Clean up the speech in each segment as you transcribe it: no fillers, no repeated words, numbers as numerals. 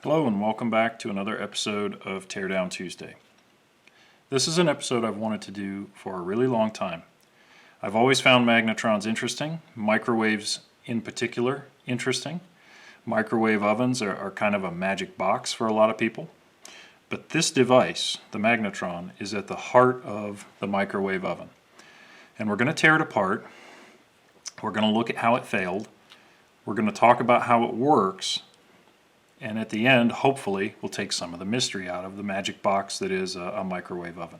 Hello and welcome back to another episode of Teardown Tuesday. This is an episode I've wanted to do for a really long time. I've always found magnetrons interesting, microwaves in particular interesting. Microwave ovens are kind of a magic box for a lot of people. But this device, the magnetron, is at the heart of the microwave oven. And we're going to tear it apart. We're going to look at how it failed. We're going to talk about how it works. And at the end, hopefully, we'll take some of the mystery out of the magic box that is a microwave oven.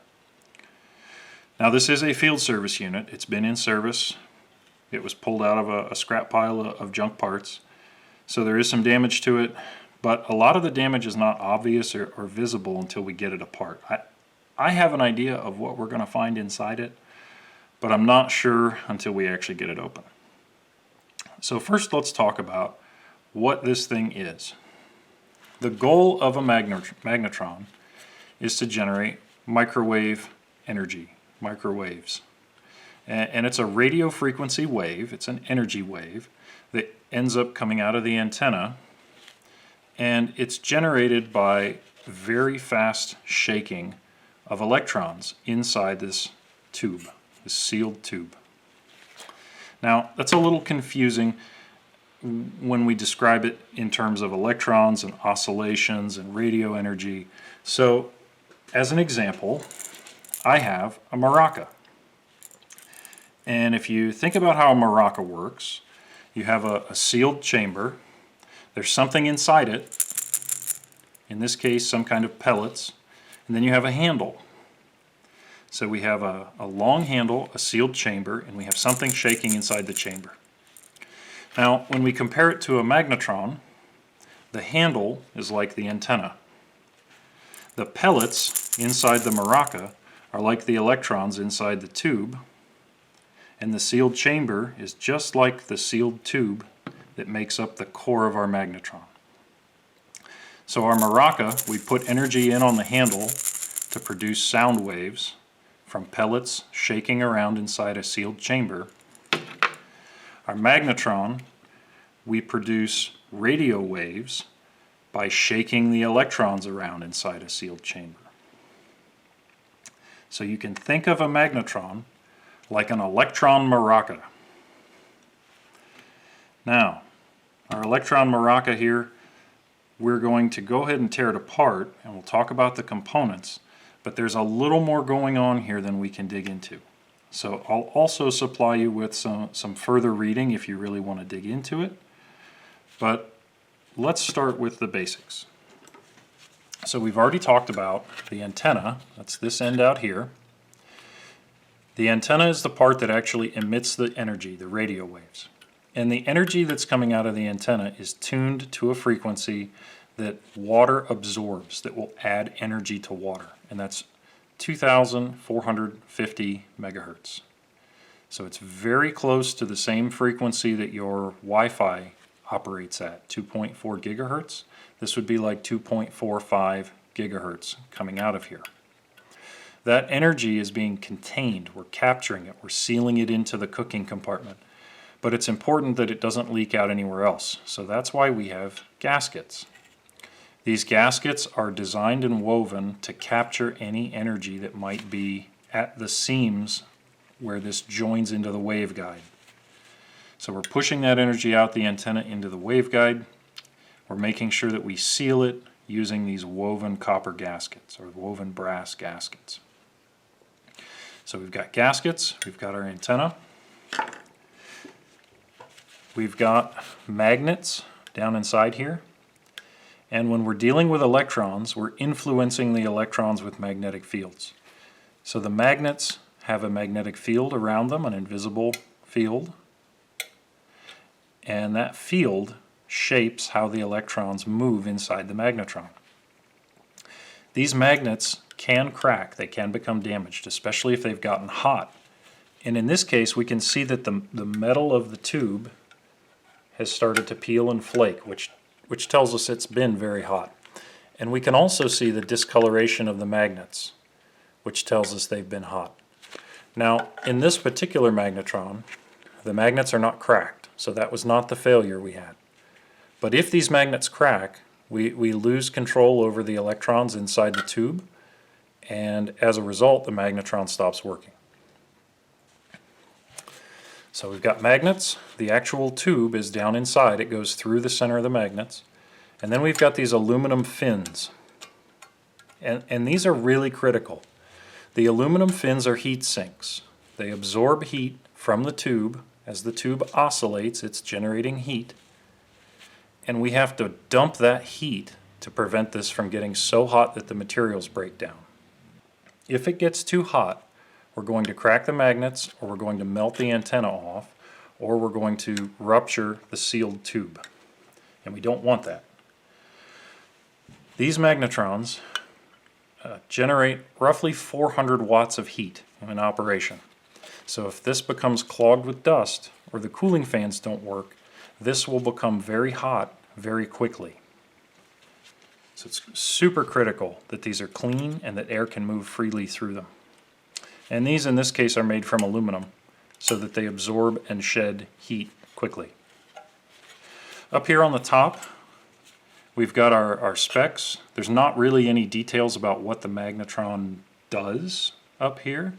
Now, this is a field service unit. It's been in service. It was pulled out of a scrap pile of junk parts. So there is some damage to it, but a lot of the damage is not obvious or visible until we get it apart. I have an idea of what we're going to find inside it, but I'm not sure until we actually get it open. So first, let's talk about what this thing is. The goal of a magnetron is to generate microwave energy, microwaves. And it's a radio frequency wave, it's an energy wave that ends up coming out of the antenna, and it's generated by very fast shaking of electrons inside this tube, this sealed tube. Now, that's a little confusing when we describe it in terms of electrons and oscillations and radio energy. So, as an example, I have a maraca. And if you think about how a maraca works, you have a sealed chamber. There's something inside it, in this case some kind of pellets, and then you have a handle. So we have a long handle, a sealed chamber, and we have something shaking inside the chamber. Now, when we compare it to a magnetron, the handle is like the antenna. The pellets inside the maraca are like the electrons inside the tube, and the sealed chamber is just like the sealed tube that makes up the core of our magnetron. So our maraca, we put energy in on the handle to produce sound waves from pellets shaking around inside a sealed chamber. Our magnetron, we produce radio waves by shaking the electrons around inside a sealed chamber. So you can think of a magnetron like an electron maraca. Now, our electron maraca here, we're going to go ahead and tear it apart, and we'll talk about the components, but there's a little more going on here than we can dig into. So I'll also supply you with some further reading if you really want to dig into it. But let's start with the basics. So we've already talked about the antenna. That's this end out here. The antenna is the part that actually emits the energy, the radio waves. And the energy that's coming out of the antenna is tuned to a frequency that water absorbs, that will add energy to water. And that's 2,450 megahertz. So it's very close to the same frequency that your Wi-Fi operates at, 2.4 gigahertz. This would be like 2.45 gigahertz coming out of here. That energy is being contained. We're capturing it. We're sealing it into the cooking compartment. But it's important that it doesn't leak out anywhere else. So that's why we have gaskets. These gaskets are designed and woven to capture any energy that might be at the seams where this joins into the waveguide. So we're pushing that energy out the antenna into the waveguide. We're making sure that we seal it using these woven copper gaskets or woven brass gaskets. So we've got gaskets, we've got our antenna, we've got magnets down inside here. And when we're dealing with electrons, we're influencing the electrons with magnetic fields. So the magnets have a magnetic field around them, an invisible field. And that field shapes how the electrons move inside the magnetron. These magnets can crack, they can become damaged, especially if they've gotten hot. And in this case, we can see that the metal of the tube has started to peel and flake, which tells us it's been very hot. And we can also see the discoloration of the magnets, which tells us they've been hot. Now, in this particular magnetron, the magnets are not cracked, so that was not the failure we had. But if these magnets crack, we lose control over the electrons inside the tube, and as a result the magnetron stops working. So we've got magnets. The actual tube is down inside. It goes through the center of the magnets. And then we've got these aluminum fins. And these are really critical. The aluminum fins are heat sinks. They absorb heat from the tube. As the tube oscillates, it's generating heat. And we have to dump that heat to prevent this from getting so hot that the materials break down. If it gets too hot, we're going to crack the magnets, or we're going to melt the antenna off, or we're going to rupture the sealed tube. And we don't want that. These magnetrons generate roughly 400 watts of heat in operation. So if this becomes clogged with dust, or the cooling fans don't work, this will become very hot very quickly. So it's super critical that these are clean and that air can move freely through them. And these in this case are made from aluminum so that they absorb and shed heat quickly. Up here on the top we've got our specs. There's not really any details about what the magnetron does up here.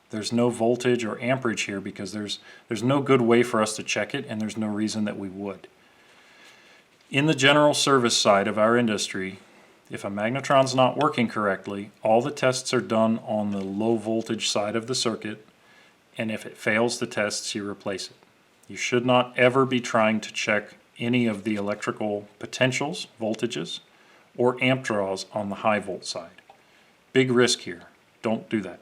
There's no voltage or amperage here because there's no good way for us to check it, and there's no reason that we would. In the general service side of our industry, if a magnetron's not working correctly, all the tests are done on the low voltage side of the circuit, and if it fails the tests, you replace it. You should not ever be trying to check any of the electrical potentials, voltages, or amp draws on the high volt side. Big risk here. Don't do that.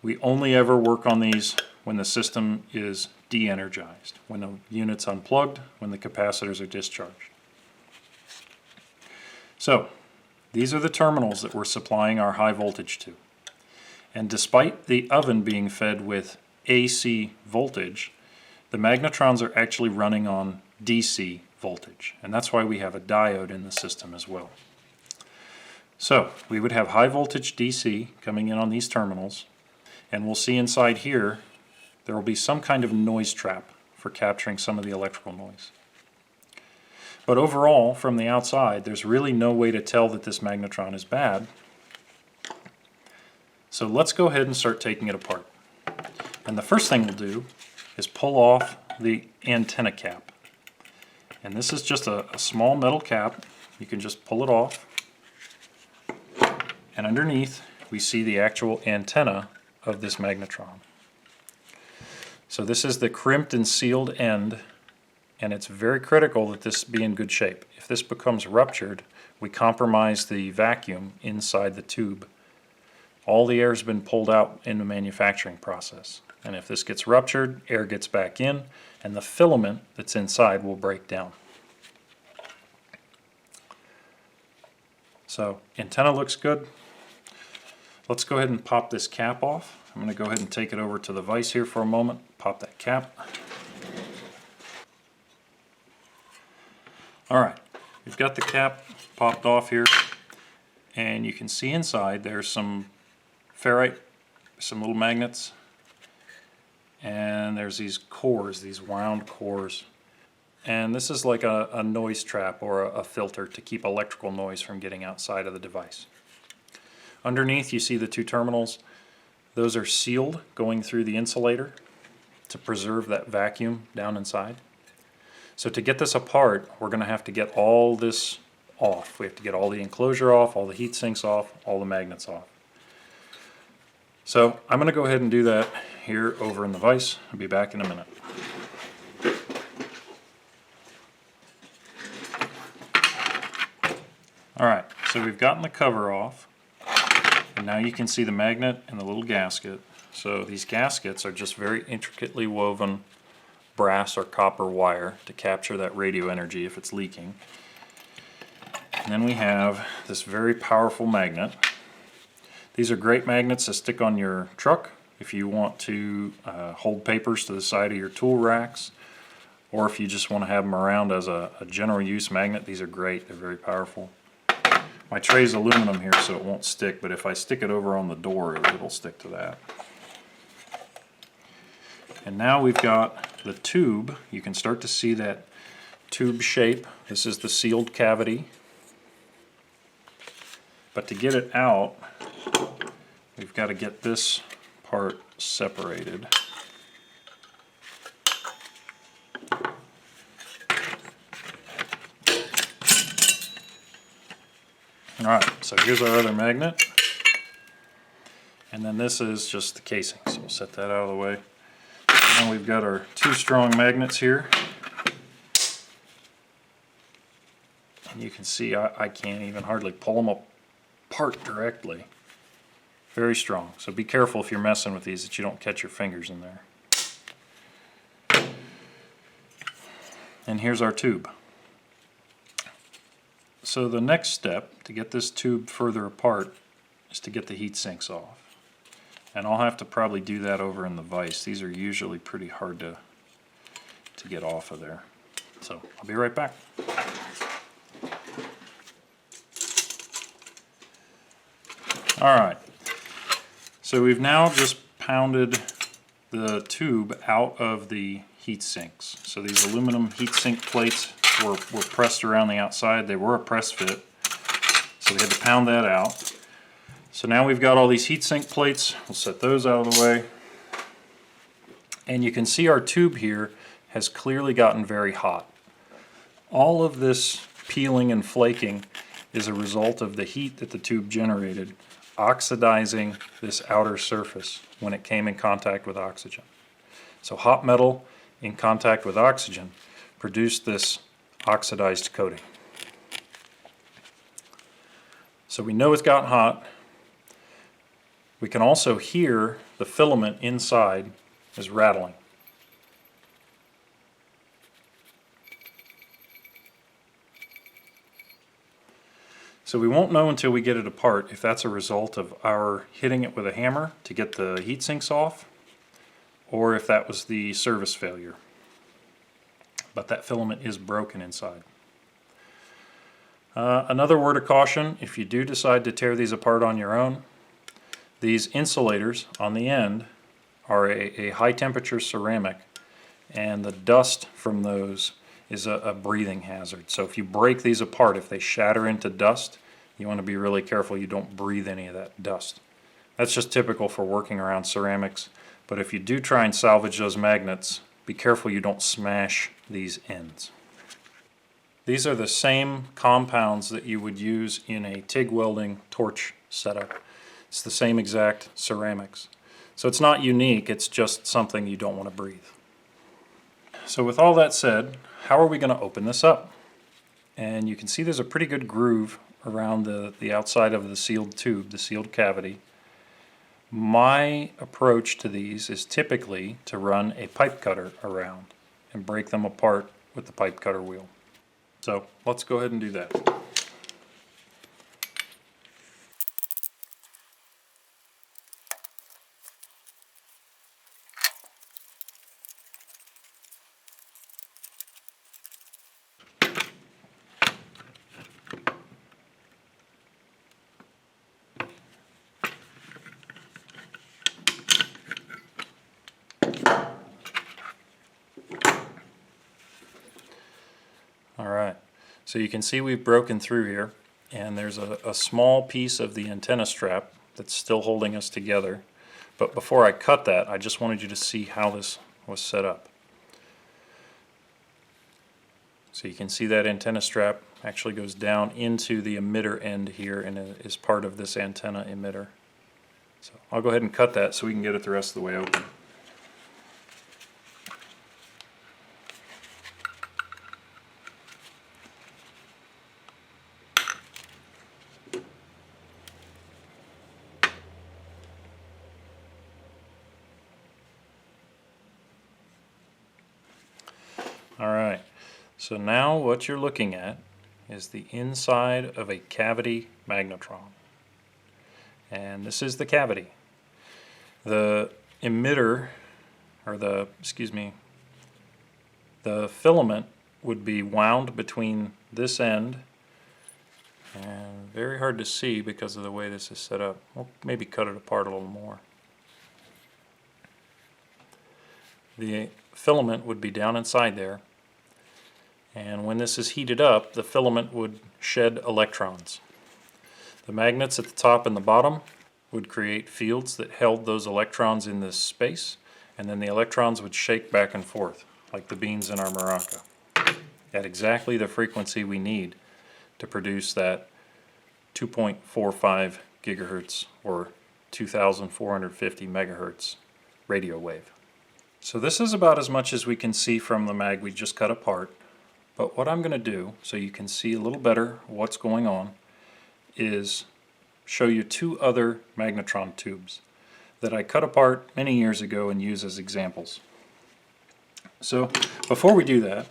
We only ever work on these when the system is de-energized, when the unit's unplugged, when the capacitors are discharged. So, these are the terminals that we're supplying our high voltage to. And despite the oven being fed with AC voltage, the magnetrons are actually running on DC voltage. And that's why we have a diode in the system as well. So, we would have high voltage DC coming in on these terminals, and we'll see inside here there will be some kind of noise trap for capturing some of the electrical noise. But overall, from the outside, there's really no way to tell that this magnetron is bad. So let's go ahead and start taking it apart. And the first thing we'll do is pull off the antenna cap. And this is just a small metal cap. You can just pull it off. And underneath, we see the actual antenna of this magnetron. So this is the crimped and sealed end, and it's very critical that this be in good shape. If this becomes ruptured, we compromise the vacuum inside the tube. All the air has been pulled out in the manufacturing process. And if this gets ruptured, air gets back in, and the filament that's inside will break down. So, antenna looks good. Let's go ahead and pop this cap off. I'm going to go ahead and take it over to the vise here for a moment. Pop that cap. Alright, we've got the cap popped off here, and you can see inside there's some ferrite, some little magnets, and there's these cores, these wound cores. And this is like a noise trap or a filter to keep electrical noise from getting outside of the device. Underneath you see the two terminals. Those are sealed going through the insulator to preserve that vacuum down inside. So to get this apart, we're going to have to get all this off. We have to get all the enclosure off, all the heat sinks off, all the magnets off. So I'm going to go ahead and do that here over in the vise. I'll be back in a minute. Alright, so we've gotten the cover off, and now you can see the magnet and the little gasket. So these gaskets are just very intricately woven brass or copper wire to capture that radio energy if it's leaking. And then we have this very powerful magnet. These are great magnets to stick on your truck if you want to hold papers to the side of your tool racks, or if you just want to have them around as a general use magnet. These are great, they're very powerful. My tray's aluminum here so it won't stick, but if I stick it over on the door it'll stick to that. And now we've got the tube. You can start to see that tube shape. This is the sealed cavity. But to get it out, we've got to get this part separated. Alright, so here's our other magnet. And then this is just the casing, so we'll set that out of the way. Now we've got our two strong magnets here. And you can see I can't even hardly pull them apart directly. Very strong, so be careful if you're messing with these that you don't catch your fingers in there. And here's our tube. So the next step to get this tube further apart is to get the heat sinks off. And I'll have to probably do that over in the vise. These are usually pretty hard to get off of there. So I'll be right back. Alright, so we've now just pounded the tube out of the heat sinks. So these aluminum heat sink plates were pressed around the outside. They were a press fit, so we had to pound that out. So now we've got all these heat sink plates. We'll set those out of the way. And you can see our tube here has clearly gotten very hot. All of this peeling and flaking is a result of the heat that the tube generated, oxidizing this outer surface when it came in contact with oxygen. So hot metal in contact with oxygen produced this oxidized coating. So we know it's gotten hot. We can also hear the filament inside is rattling. So we won't know until we get it apart if that's a result of our hitting it with a hammer to get the heat sinks off, or if that was the service failure. But that filament is broken inside. Another word of caution, if you do decide to tear these apart on your own, these insulators on the end are a high temperature ceramic, and the dust from those is a breathing hazard. So if you break these apart, if they shatter into dust, you want to be really careful you don't breathe any of that dust. That's just typical for working around ceramics, but if you do try and salvage those magnets, be careful you don't smash these ends. These are the same compounds that you would use in a TIG welding torch setup. It's the same exact ceramics. So it's not unique, it's just something you don't want to breathe. So with all that said, how are we going to open this up? And you can see there's a pretty good groove around the outside of the sealed tube, the sealed cavity. My approach to these is typically to run a pipe cutter around and break them apart with the pipe cutter wheel. So let's go ahead and do that. Alright, so you can see we've broken through here, and there's a small piece of the antenna strap that's still holding us together. But before I cut that, I just wanted you to see how this was set up. So you can see that antenna strap actually goes down into the emitter end here and is part of this antenna emitter. So I'll go ahead and cut that so we can get it the rest of the way open. Alright, so now what you're looking at is the inside of a cavity magnetron. And this is the cavity. The emitter, or the filament would be wound between this end, and very hard to see because of the way this is set up. We'll maybe cut it apart a little more. The filament would be down inside there, And when this is heated up, the filament would shed electrons. The magnets at the top and the bottom would create fields that held those electrons in this space, and then the electrons would shake back and forth like the beans in our maraca at exactly the frequency we need to produce that 2.45 gigahertz or 2,450 megahertz radio wave. So this is about as much as we can see from the mag we just cut apart, but what I'm going to do so you can see a little better what's going on is show you two other magnetron tubes that I cut apart many years ago and use as examples. So before we do that,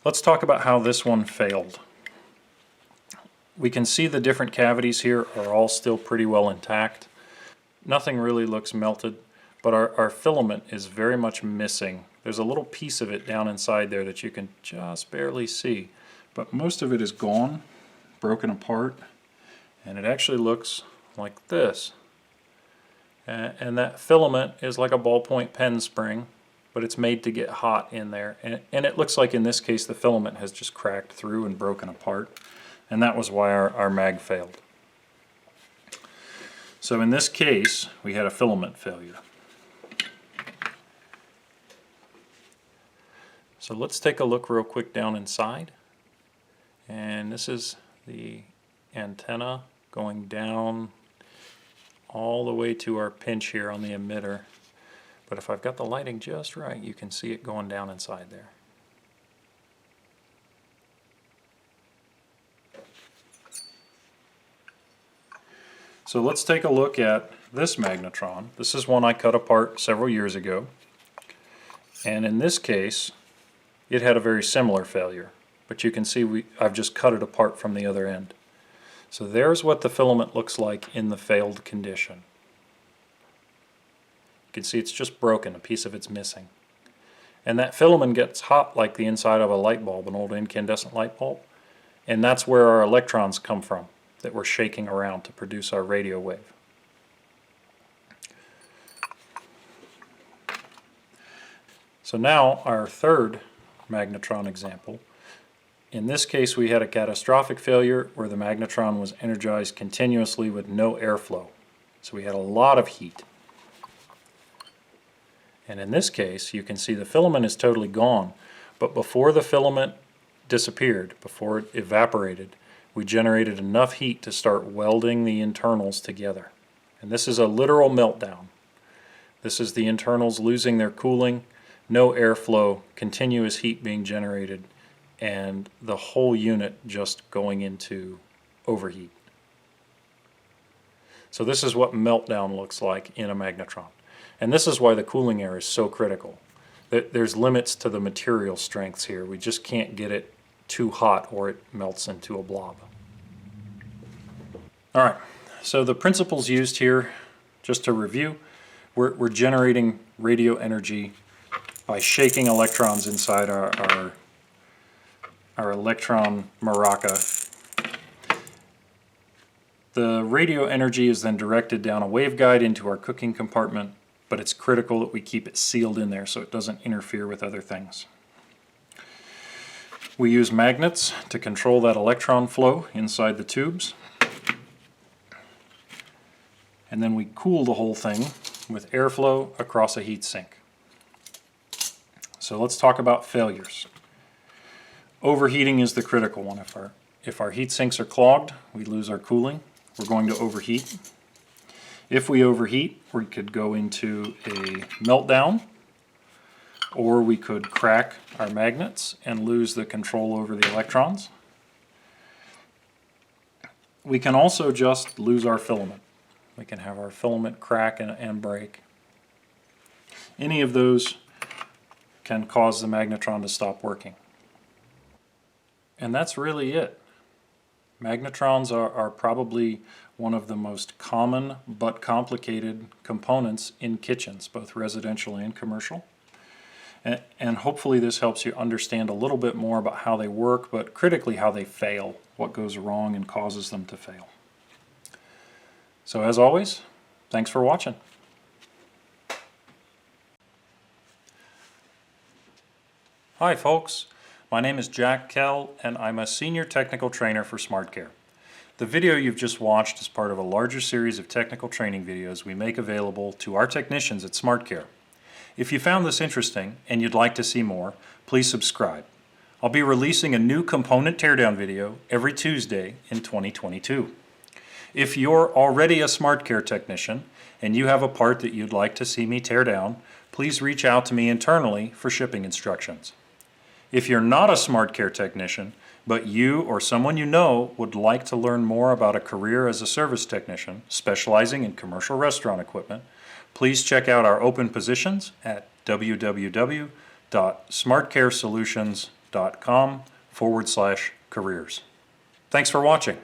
let's talk about how this one failed. We can see the different cavities here are all still pretty well intact. Nothing really looks melted, but our filament is very much missing. There's a little piece of it down inside there that you can just barely see, but most of it is gone, broken apart, and it actually looks like this. And that filament is like a ballpoint pen spring, but it's made to get hot in there. And it looks like in this case the filament has just cracked through and broken apart, and that was why our mag failed. So in this case we had a filament failure. So let's take a look real quick down inside, and this is the antenna going down all the way to our pinch here on the emitter. But if I've got the lighting just right, you can see it going down inside there. So let's take a look at this magnetron. This is one I cut apart several years ago, and in this case it had a very similar failure, but you can see I've just cut it apart from the other end. So there's what the filament looks like in the failed condition. You can see it's just broken, a piece of it's missing. And that filament gets hot like the inside of a light bulb, an old incandescent light bulb, and that's where our electrons come from that we're shaking around to produce our radio wave. So now our third magnetron example. In this case we had a catastrophic failure where the magnetron was energized continuously with no airflow. So we had a lot of heat. And in this case you can see the filament is totally gone, but before the filament disappeared, before it evaporated, we generated enough heat to start welding the internals together. And this is a literal meltdown. This is the internals losing their cooling, no airflow, continuous heat being generated, and the whole unit just going into overheat. So this is what meltdown looks like in a magnetron. And this is why the cooling air is so critical. There's limits to the material strengths here. We just can't get it too hot or it melts into a blob. Alright, so the principles used here, just to review, we're generating radio energy by shaking electrons inside our electron maraca. The radio energy is then directed down a waveguide into our cooking compartment, but it's critical that we keep it sealed in there so it doesn't interfere with other things. We use magnets to control that electron flow inside the tubes, and then we cool the whole thing with airflow across a heat sink. So let's talk about failures. Overheating is the critical one. If our heat sinks are clogged, we lose our cooling. We're going to overheat. If we overheat, we could go into a meltdown, or we could crack our magnets and lose the control over the electrons. We can also just lose our filament. We can have our filament crack and break. Any of those can cause the magnetron to stop working. And that's really it. Magnetrons are probably one of the most common but complicated components in kitchens, both residential and commercial. And hopefully this helps you understand a little bit more about how they work, but critically how they fail, what goes wrong and causes them to fail. So as always, thanks for watching. Hi folks, my name is Jack Kell and I'm a Senior Technical Trainer for SmartCare. The video you've just watched is part of a larger series of technical training videos we make available to our technicians at SmartCare. If you found this interesting and you'd like to see more, please subscribe. I'll be releasing a new component teardown video every Tuesday in 2022. If you're already a SmartCare technician and you have a part that you'd like to see me tear down, please reach out to me internally for shipping instructions. If you're not a SmartCare technician, but you or someone you know would like to learn more about a career as a service technician specializing in commercial restaurant equipment, please check out our open positions at www.smartcaresolutions.com/careers. Thanks for watching.